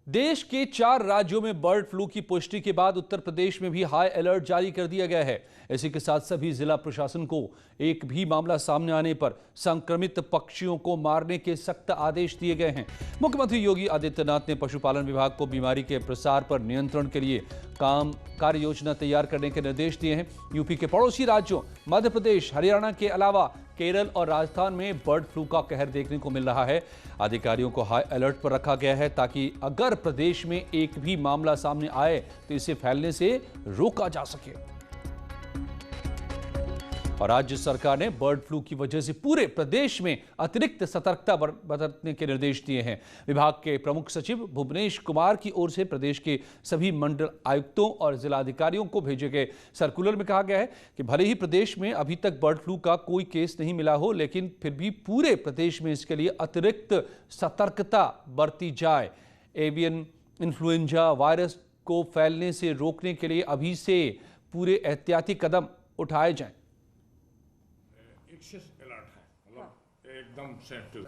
देश के 4 राज्यों में बर्ड फ्लू की पुष्टि के बाद उत्तर प्रदेश में भी हाई अलर्ट जारी कर दिया गया है। इसी के साथ सभी जिला प्रशासन को एक भी मामला सामने आने पर संक्रमित पक्षियों को मारने के सख्त आदेश दिए गए हैं। मुख्यमंत्री योगी आदित्यनाथ ने पशुपालन विभाग को बीमारी के प्रसार पर नियंत्रण के लिए कार्य योजना तैयार करने के निर्देश दिए हैं। यूपी के पड़ोसी राज्यों मध्य प्रदेश, हरियाणा के अलावा केरल और राजस्थान में बर्ड फ्लू का कहर देखने को मिल रहा है। अधिकारियों को हाई अलर्ट पर रखा गया है ताकि अगर प्रदेश में एक भी मामला सामने आए तो इसे फैलने से रोका जा सके। और राज्य सरकार ने बर्ड फ्लू की वजह से पूरे प्रदेश में अतिरिक्त सतर्कता बरतने के निर्देश दिए हैं। विभाग के प्रमुख सचिव भुवनेश कुमार की ओर से प्रदेश के सभी मंडल आयुक्तों और जिलाधिकारियों को भेजे गए सर्कुलर में कहा गया है कि भले ही प्रदेश में अभी तक बर्ड फ्लू का कोई केस नहीं मिला हो, लेकिन फिर भी पूरे प्रदेश में इसके लिए अतिरिक्त सतर्कता बरती जाए। एवियन इन्फ्लुएंजा वायरस को फैलने से रोकने के लिए अभी से पूरे एहतियाती कदम उठाए जाएं। एक्सेस अलर्ट है, मतलब एकदम सेंसिटिव।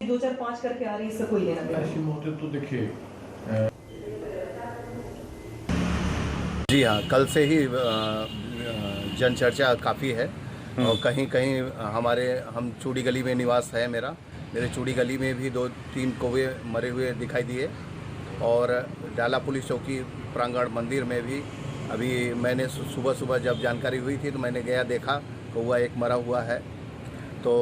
2 4 5 करके आ रही है, इससे कोई लेना देना ऐसी मौतें तो देखिए। जी हाँ, कल से ही जनचर्चा काफ़ी है और कहीं कहीं हम चूड़ी गली में निवास है मेरे चूड़ी गली में भी 2-3 कौवे मरे हुए दिखाई दिए और डाला पुलिस चौकी प्रांगण मंदिर में भी अभी मैंने सुबह जब जानकारी हुई थी तो मैंने गया, देखा कौवा एक मरा हुआ है। तो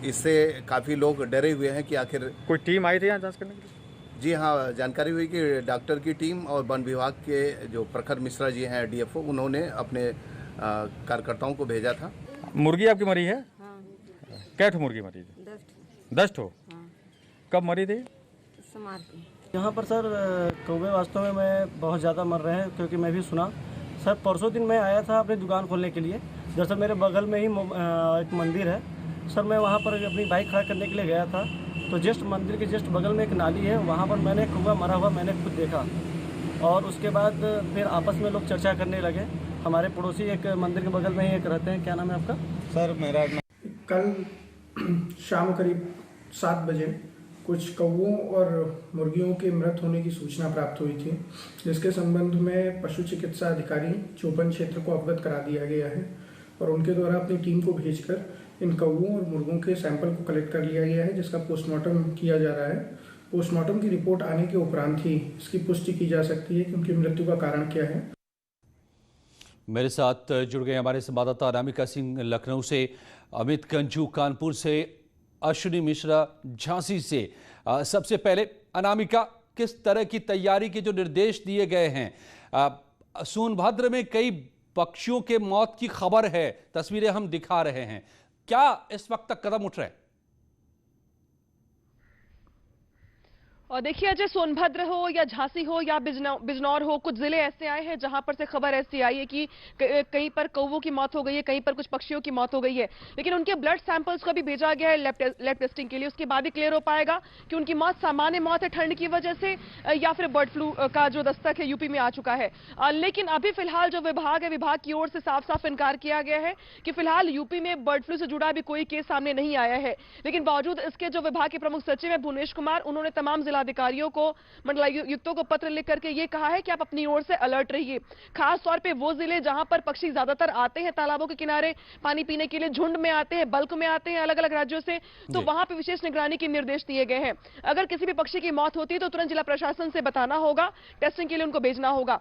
इससे काफ़ी लोग डरे हुए हैं कि आखिर कोई टीम आई थी यहाँ जांच करने के लिए? जी हाँ, जानकारी हुई कि डॉक्टर की टीम और वन विभाग के जो प्रखर मिश्रा जी हैं डीएफओ, उन्होंने अपने कार्यकर्ताओं को भेजा था। मुर्गी आपकी मरी है? हाँ। क्या ठो मुर्गी मरी थी? 10 ठो। हाँ। कब मरी थी? समार थी। यहाँ पर सर कौवे वास्तव में मैं बहुत ज़्यादा मर रहे हैं, क्योंकि मैं भी सुना सर। परसों दिन मैं आया था अपनी दुकान खोलने के लिए। दरअसल मेरे बगल में ही एक मंदिर है सर, मैं वहाँ पर अपनी बाइक खड़ा करने के लिए गया था तो जस्ट मंदिर के जस्ट बगल में एक नाली है, वहाँ पर मैंने कौवा मरा हुआ मैंने खुद देखा। और उसके बाद फिर आपस में लोग चर्चा करने लगे। हमारे पड़ोसी एक मंदिर के बगल में ही एक रहते हैं, क्या नाम है आपका? सर मेरा कल शाम करीब 7 बजे कुछ कौवों और मुर्गियों के मृत होने की सूचना प्राप्त हुई थी, जिसके संबंध में पशु चिकित्सा अधिकारी चौपन क्षेत्र को अवगत करा दिया गया है और उनके द्वारा अपनी टीम को भेजकर इन कौवों और मुर्गों के सैंपल को कलेक्ट कर लिया गया है, जिसका पोस्टमार्टम किया जा रहा है। पोस्टमार्टम की रिपोर्ट आने के उपरांत ही इसकी पुष्टि की जा सकती है कि उनकी मृत्यु का कारण क्या है। मेरे साथ जुड़ गए हमारे संवाददाता अनामिका सिंह लखनऊ से, अमित कंजू कानपुर से, अश्विनी मिश्रा झांसी से। सबसे पहले अनामिका, किस तरह की तैयारी के जो निर्देश दिए गए हैं? सोनभद्र में कई पक्षियों के मौत की खबर है, तस्वीरें हम दिखा रहे हैं, क्या इस वक्त तक कदम उठ रहे हैं? और देखिए अजय, सोनभद्र हो या झांसी हो या बिजनौर हो, कुछ जिले ऐसे आए हैं जहां पर से खबर ऐसी आई है कि कहीं पर कौवों की मौत हो गई है, कहीं पर कुछ पक्षियों की मौत हो गई है, लेकिन उनके ब्लड सैंपल्स को भी भेजा गया है लैब टेस्टिंग के लिए। उसके बाद ही क्लियर हो पाएगा कि उनकी मौत सामान्य मौत है ठंड की वजह से या फिर बर्ड फ्लू का जो दस्तक है यूपी में आ चुका है। लेकिन अभी फिलहाल जो विभाग है, विभाग की ओर से साफ साफ इनकार किया गया है कि फिलहाल यूपी में बर्ड फ्लू से जुड़ा भी कोई केस सामने नहीं आया है। लेकिन बावजूद इसके जो विभाग के प्रमुख सचिव है भुवनेश कुमार, उन्होंने तमाम जिलाधिकारियों को, मंडलायुक्तों को पत्र लिख करके ये कहा है कि आप अपनी ओर से अलर्ट रहिए। खास तौर पे वो जिले जहां पर पक्षी ज्यादातर आते हैं तालाबों के किनारे पानी पीने के लिए, झुंड में आते हैं, बल्क में आते हैं अलग अलग राज्यों से, तो वहां पे विशेष निगरानी के निर्देश दिए गए हैं। अगर किसी भी पक्षी की मौत होती है तो तुरंत जिला प्रशासन से बताना होगा, टेस्टिंग के लिए उनको भेजना होगा।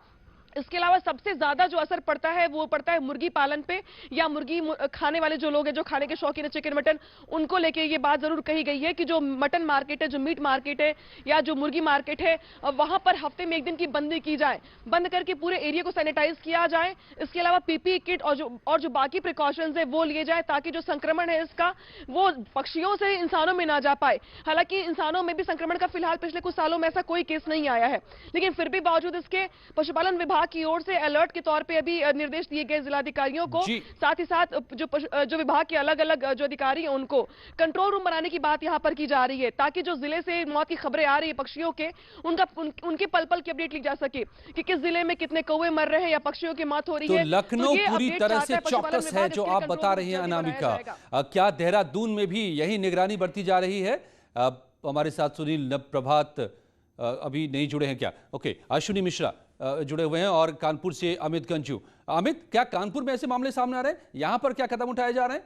इसके अलावा सबसे ज्यादा जो असर पड़ता है वो पड़ता है मुर्गी पालन पे या मुर्गी खाने वाले जो लोग हैं, जो खाने के शौकीन है, चिकन मटन, उनको लेके ये बात जरूर कही गई है कि जो मटन मार्केट है, जो मीट मार्केट है या जो मुर्गी मार्केट है, वहां पर हफ्ते में 1 दिन की बंदी की जाए, बंद करके पूरे एरिया को सैनिटाइज किया जाए। इसके अलावा पीपीई किट और जो बाकी प्रिकॉशंस है वो लिए जाए ताकि जो संक्रमण है इसका वो पक्षियों से इंसानों में ना जा पाए। हालांकि इंसानों में भी संक्रमण का फिलहाल पिछले कुछ सालों में ऐसा कोई केस नहीं आया है, लेकिन फिर भी बावजूद इसके पशुपालन विभाग विभाग की ओर से अलर्ट के तौर पे अभी निर्देश दिए गए जिलाधिकारियों को, साथ ही साथ जो विभाग के अलग अलग जो अधिकारी हैं उनको कंट्रोल रूम बनाने की बात यहां पर की जा रही है, ताकि जो जिले से मौत की खबरें आ रही है पक्षियों के, उनके पल पल की अपडेट ली जा सके कि किस जिले में कितने कौवे मर रहे हैं या पक्षियों की मौत हो रही है। लखनऊ पूरी तरह से चौकस है जो आप बता रही हैं अनामिका। क्या देहरादून में भी यही निगरानी बरती जा रही है? हमारे साथ सुनील नवप्रभात अभी नहीं जुड़े हैं क्या? ओके, अश्विनी मिश्रा जुड़े हुए हैं और कानपुर से अमित गंजू। अमित, क्या कानपुर में ऐसे मामले सामने आ रहे हैं? यहां पर क्या कदम उठाए जा रहे हैं?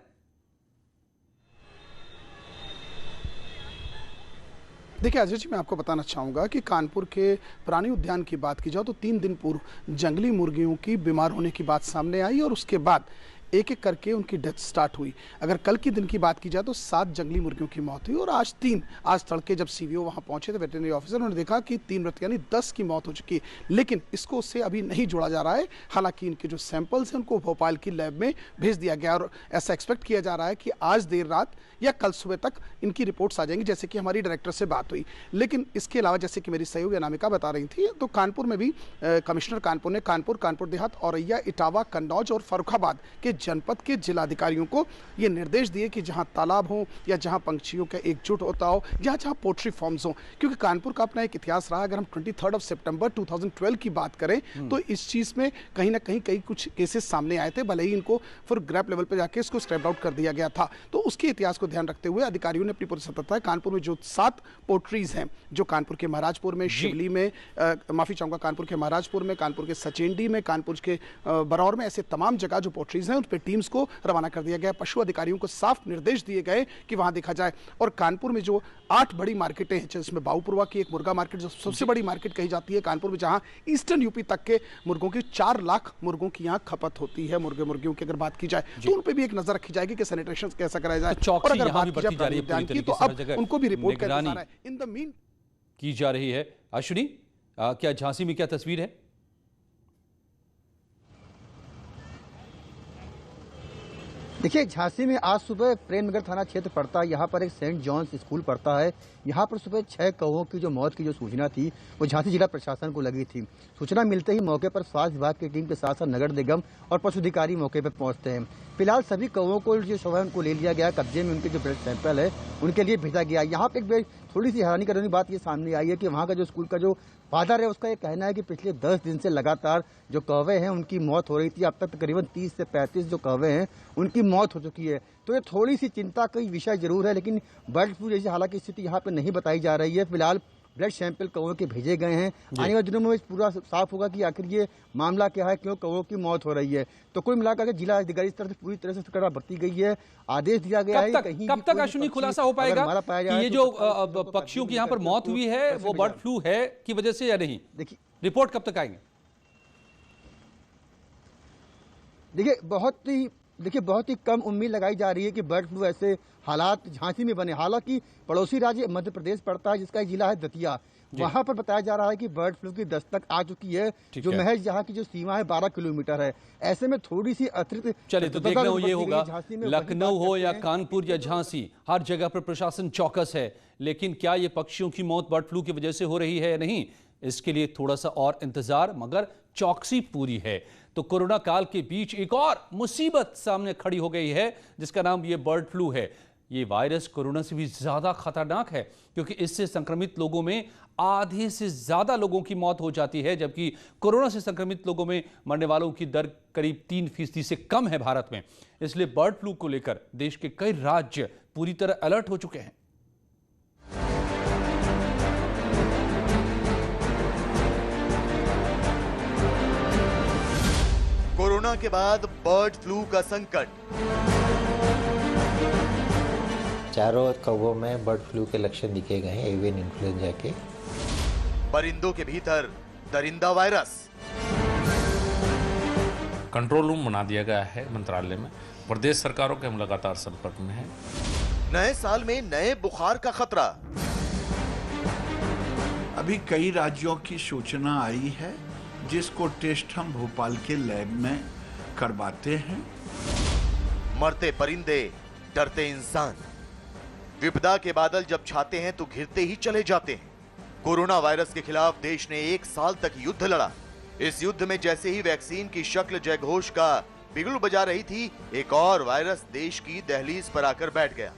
देखिए अजय जी, मैं आपको बताना चाहूँगा कि कानपुर के प्राणी उद्यान की बात की जाए तो 3 दिन पूर्व जंगली मुर्गियों की बीमार होने की बात सामने आई और उसके बाद एक एक करके उनकी डेथ स्टार्ट हुई। अगर कल की दिन की बात की जाए तो 7 जंगली मुर्गियों की मौत हुई और आज तड़के जब सीवीओ वहां पहुंचे थे, वेटरनरी ऑफिसर, उन्होंने देखा कि 3 मृत यानी 10 की मौत हो चुकी है। लेकिन इसको उससे अभी नहीं जोड़ा जा रहा है। हालांकि इनके जो सैंपल्स हैं उनको भोपाल की लैब में भेज दिया गया और ऐसा एक्सपेक्ट किया जा रहा है कि आज देर रात या कल सुबह तक इनकी रिपोर्ट्स आ जाएंगी, जैसे कि हमारी डायरेक्टर से बात हुई। लेकिन इसके अलावा जैसे कि मेरी सहयोगी अनामिका बता रही थी, तो कानपुर में भी कमिश्नर कानपुर ने कानपुर देहात, औरैया, इटावा, कन्नौज और फर्रुखाबाद के जनपद के जिलाधिकारियों को ये निर्देश दिए कि जहां तालाब हो या जहां पंछियों का एकजुट होता हो या जहां पोल्ट्री फार्म्स हो, क्योंकि कानपुर का अपना एक इतिहास रहा। अगर हम 23 सितंबर 2012 की बात करें तो इस चीज में कहीं ना कहीं कई कुछ केसेस सामने आए थे, भले ही इनको फिर ग्रैप लेवल पर जाके इसको स्क्रैप आउट कर दिया गया था। तो उसके इतिहास को ध्यान रखते हुए अधिकारियों ने अपनी पूरी सतर्कता, कानपुर में जो 7 पोल्ट्रीज हैं, जो कानपुर के महाराजपुर में, शिवली में, माफी चाहूंगा, कानपुर के महाराजपुर में, कानपुर के सचेंडी में, कानपुर के बरौर में, ऐसे तमाम जगह जो पोल्ट्रीज हैं उन पर टीम्स को रवाना कर दिया गया। पशु अधिकारियों को साफ निर्देश दिए गए कि वहां देखा जाए। और कानपुर में जो 8 बड़ी मार्केटें हैं, जिसमें बाऊपुरवा की एक मुर्गा मार्केट जो सबसे बड़ी मार्केट कही जाती है कानपुर में, जहां ईस्टर्न यूपी तक के मुर्गों की 4 लाख मुर्गों की यहां खपत होती है, मुर्गियों की अगर बात की जाए तो उन पर भी एक नजर रखी जाएगी कि सैनिटेशन कैसा कराया जाए। और अगर बात की जाए उद्यान की तो अब उनको भी रिपोर्ट करना है इन द मीन की जा रही है। अश्विनी, क्या झांसी में क्या तस्वीर है? देखिए, झांसी में आज सुबह प्रेमनगर थाना क्षेत्र पड़ता है, यहाँ पर एक सेंट जॉन्स स्कूल पड़ता है। यहाँ पर सुबह 6 कौवों की जो मौत की जो सूचना थी वो झांसी जिला प्रशासन को लगी थी। सूचना मिलते ही मौके पर स्वास्थ्य विभाग की टीम के साथ साथ नगर निगम और पशु अधिकारी मौके पर पहुंचते हैं। फिलहाल सभी कौवों को जो शव है उनको ले लिया गया कब्जे में, उनके जो ब्लड सैंपल है उनके लिए भेजा गया। यहाँ पे एक थोड़ी सी हैरानी करने वाली बात ये सामने आई है कि वहाँ का जो स्कूल का जो फादर है उसका ये कहना है कि पिछले 10 दिन से लगातार जो कौवे हैं उनकी मौत हो रही थी। अब तक तकरीबन 30 से 35 जो कौवे हैं उनकी मौत हो चुकी है। तो ये थोड़ी सी चिंता का विषय जरूर है, लेकिन बर्ड फ्लू जैसी हालांकि स्थिति यहाँ पे नहीं बताई जा रही है। फिलहाल ब्लड सैंपल कौवों के भेजे गए हैं। आने वाले दिनों में पूरा साफ होगा कि आखिर ये मामला क्या है, क्यों कौवों की मौत हो रही है। तो कुल मिलाकर जिला अधिकारी स्तर से पूरी तरह से सतर्कता बरती गई है। आदेश दिया गया है कहीं कब तक अश्विनी खुलासा हो पाएगा कि ये जो पक्षियों की यहाँ पर मौत हुई है वो बर्ड फ्लू है की वजह से या नहीं? देखिए, रिपोर्ट कब तक आएंगे? देखिए बहुत ही कम उम्मीद लगाई जा रही है कि बर्ड फ्लू ऐसे हालात झांसी में बने। हालांकि पड़ोसी राज्य मध्य प्रदेश पड़ता है, जिसका जिला है दतिया। वहां पर बताया जा रहा है कि बर्ड फ्लू की दस्तक आ चुकी है, जो महज यहाँ की जो सीमा है 12 किलोमीटर है। ऐसे में थोड़ी सी अतिरिक्त, चलिए तो देखना ये होगा, लखनऊ हो या कानपुर या झांसी, हर जगह पर प्रशासन चौकस है। लेकिन क्या ये पक्षियों की मौत बर्ड फ्लू की वजह से हो रही है या नहीं, इसके लिए थोड़ा सा और इंतजार, मगर चौकसी पूरी है। तो कोरोना काल के बीच एक और मुसीबत सामने खड़ी हो गई है, जिसका नाम ये बर्ड फ्लू है। ये वायरस कोरोना से भी ज्यादा खतरनाक है, क्योंकि इससे संक्रमित लोगों में आधे से ज्यादा लोगों की मौत हो जाती है, जबकि कोरोना से संक्रमित लोगों में मरने वालों की दर करीब 3% से कम है भारत में। इसलिए बर्ड फ्लू को लेकर देश के कई राज्य पूरी तरह अलर्ट हो चुके हैं। कोरोना के बाद बर्ड फ्लू का संकट। चारों कौवों में बर्ड फ्लू के लक्षण दिखे गए हैं, एवियन इन्फ्लुएंजा के। परिंदों के भीतर दरिंदा वायरस। कंट्रोल रूम बना दिया गया है मंत्रालय में। प्रदेश सरकारों के हम लगातार संपर्क में हैं। नए साल में नए बुखार का खतरा। अभी कई राज्यों की सूचना आई है, जिसको टेस्ट हम भोपाल के लैब में करवाते हैं। मरते परिंदे, डरते इंसान। विपदा के बादल जब छाते हैं तो घिरते ही चले जाते हैं। कोरोना वायरस के खिलाफ देश ने 1 साल तक युद्ध लड़ा। इस युद्ध में जैसे ही वैक्सीन की शक्ल जयघोष का बिगुल बजा रही थी, एक और वायरस देश की दहलीज पर आकर बैठ गया।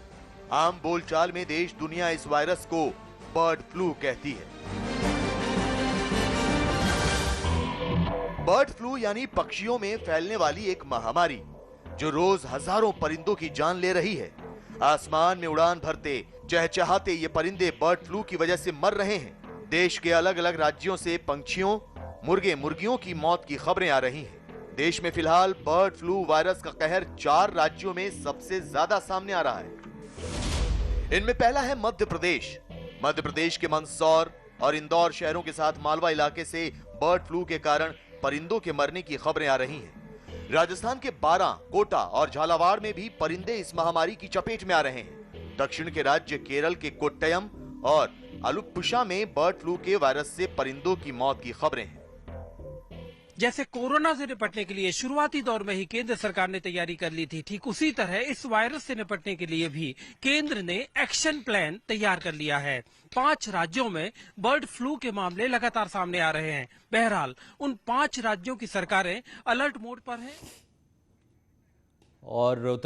आम बोलचाल में देश दुनिया इस वायरस को बर्ड फ्लू कहती है। बर्ड फ्लू यानी पक्षियों में फैलने वाली एक महामारी जो रोज हजारों परिंदों की जान ले रही है। आसमान में उड़ान भरते चहचहाते ये परिंदे बर्ड फ्लू की वजह से मर रहे हैं। देश के अलग अलग राज्यों से पंछियों, मुर्गे मुर्गियों की मौत की खबरें आ रही हैं। देश में फिलहाल बर्ड फ्लू वायरस का कहर 4 राज्यों में सबसे ज्यादा सामने आ रहा है। इनमें पहला है मध्य प्रदेश। मध्य प्रदेश के मंदसौर और इंदौर शहरों के साथ मालवा इलाके से बर्ड फ्लू के कारण परिंदों के मरने की खबरें आ रही हैं। राजस्थान के बारां, कोटा और झालावाड़ में भी परिंदे इस महामारी की चपेट में आ रहे हैं। दक्षिण के राज्य केरल के कोट्टयम और अलुपुषा में बर्ड फ्लू के वायरस से परिंदों की मौत की खबरें हैं। जैसे कोरोना से निपटने के लिए शुरुआती दौर में ही केंद्र सरकार ने तैयारी कर ली थी, ठीक उसी तरह इस वायरस से निपटने के लिए भी केंद्र ने एक्शन प्लान तैयार कर लिया है। 5 राज्यों में बर्ड फ्लू के मामले लगातार सामने आ रहे हैं। बहरहाल उन 5 राज्यों की सरकारें अलर्ट मोड पर हैं। और